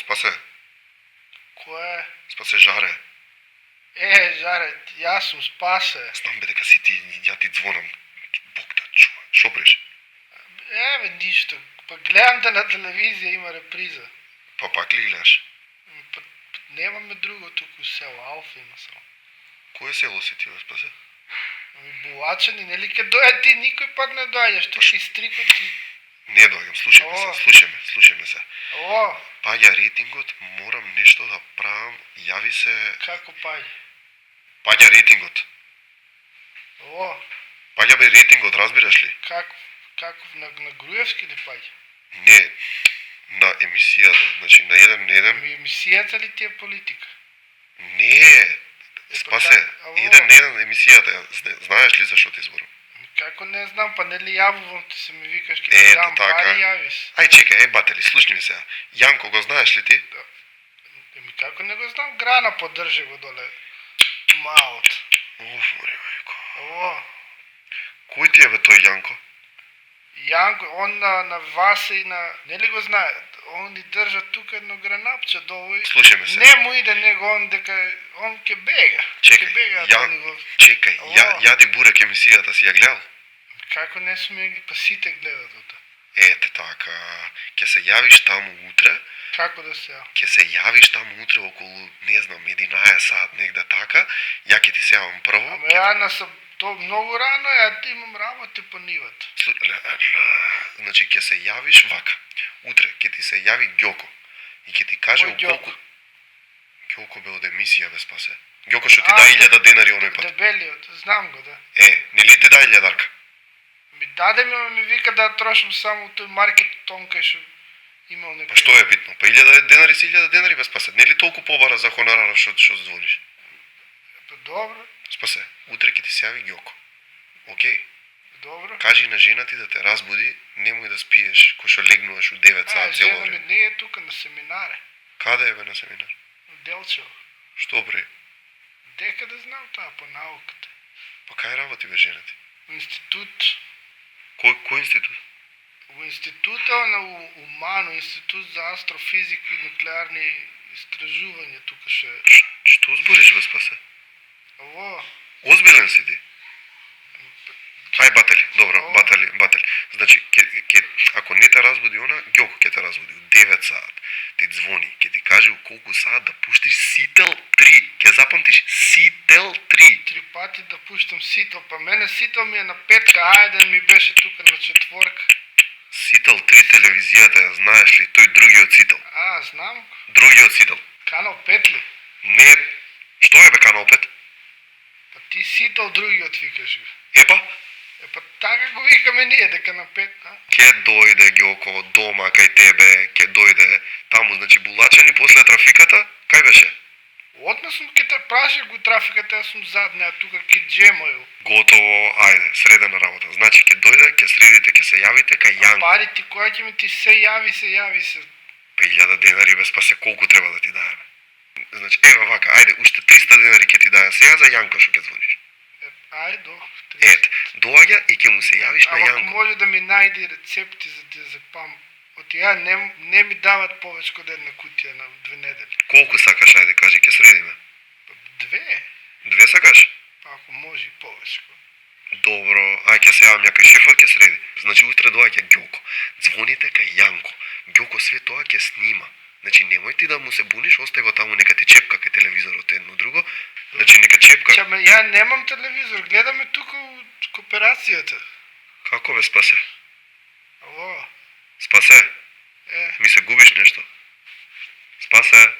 Спасе. Кое? Спасе, Жаре. Жаре, јас сум Спасе. Знам бе дека си ти, ја ти звонам. Бог да чува. Шо преш? Ништо. Па гледам те на телевизија, има реприза. Па пак ли гледаш? Немаме друго туку село, Алфа има само. Кое село си ти, бе, Спасе? Булачани, нели ке дојде ти, никој пат не доаѓаш, што ќе стрикот ти. Не доаѓам, слушаме се. Паѓа рейтингот, морам нешто да правам, јави се... Како паѓа? Паѓа рейтингот. Паѓа бе рейтингот, разбираш ли? Каков, на Груевски ли паѓа? Не, на емисијата, значи на еден... Емисијата ли ти е политика? Не, Спасе, еден емисијата, знаеш ли зашо ти зборам? Како не знам, па нели јавувам ти се ми викаш ке ти дам пари, јавиш. Ај чекај, батели, слушни ми сега. Јанко го знаеш ли ти? Како не го знам, Грана поддржи го доле. Маот. Море мајко. Кој ти е бе тој Јанко? Јанко, он на Васе и на... Нели го знае? Он ни држа тука едно гранапче долу. Слушај ме се. Не му иде него, он ќе бега. Чекај, јади бурек емисијата си ја гледал? Како не сум ја, па сите гледат од тоа. Ете така, ќе се јавиш таму утре. Како да се јавам? Ќе се јавиш таму утре околу, не знам, 11 сат негде така. Ја ќе ти се јавам прво. Ама ја то многу рано, ја имам работи по нивата. Значи ќе се јавиш вака. Утре ќе ти се јави Ѓоко и ќе ти каже колку... Ѓоко бе од емисија бе, Спасе. Ѓоко што ти даде 1000 денари оној пат. Дебелиот, знам го, да. Нели ти даде 1000? Ми даде ми вика да трошам само тој маркет тонка што имал некој. Па што е битно? Па 1000 денари си 1000 денари бе, Спасе. Нели толку побара за хонораров што звониш? Па добро. Спасе, утре ќе ти се јави Ѓоко. Океј. Добро. Кажи на жена ти да те разбуди, немој да спиеш кој што легнуваш у 9 сат цело време. Жена ми не е тука на семинаре. Каде е бе на семинар? У Делчево. Што бре? Дека да знам таа по науката. Па кај работи бе жена ти? У институт. Кој институт? У института на УМАНО, институт за астрофизика и нуклеарни истражувања тука ше. Што збориш бе, Спасе? Озбилен си ти? Ај, батели, добро, батели. Значи, ако не те разбуди она, Ѓоко ќе те разбуди у 9 сат. Ти звони, ќе ти каже у колку сат да пуштиш Сител 3. Ќе запамтиш Сител 3. 3 пати да пуштам Сител, па мене Сител ми е на 5, ајден ми беше тука на 4. Сител 3 телевизијата, ја знаеш ли, тој другиот Сител. Знам. Другиот Сител. Канал 5 ли? Не, што е бе Канал 5? Па ти Сител другиот викаш го. Епа така го викаме ние, дека на 5, Ке дојде Ѓоко дома кај тебе, ке дојде таму, значи Булачани после трафиката, кај беше? Одма сум ке те праши го трафиката, јас сум зад неа тука ке джемају. Готово, ајде, средена работа. Значи ке дојде, ке средите, ке се јавите кај Јанко. Парите која ќе ми ти се јави се. 1000 денари бе, Спасе, колку треба да ти дајаме? Значи, ева вака, ајде, уште 300 денари ке ти даја сега за Јанко што ке звониш. Ајде, Ете, доаѓа и ќе му се јавиш на Јанко. Ако може да ми најди рецепти за диазепам, од ја не ми дават повеќе од една кутија на 2 недели. Колку сакаш, ајде, кажи, ќе средиме? 2. 2 сакаш? Ако може и повеќе. Добро, ај ќе се јавам ја кај шефот, ќе среди. Значи, утре доаѓа Ѓоко. Звоните кај Јанко. Ѓоко све тоа ќе снима. Значи, немој ти да му се буниш, остај го таму, нека ти чепка кај телевизорот едно друго. Значи, нека чепка... Ја немам телевизор, гледаме тука у кооперацијата. Како бе, Спасе? Ало? Спасе? Ми се губиш нешто. Спасе?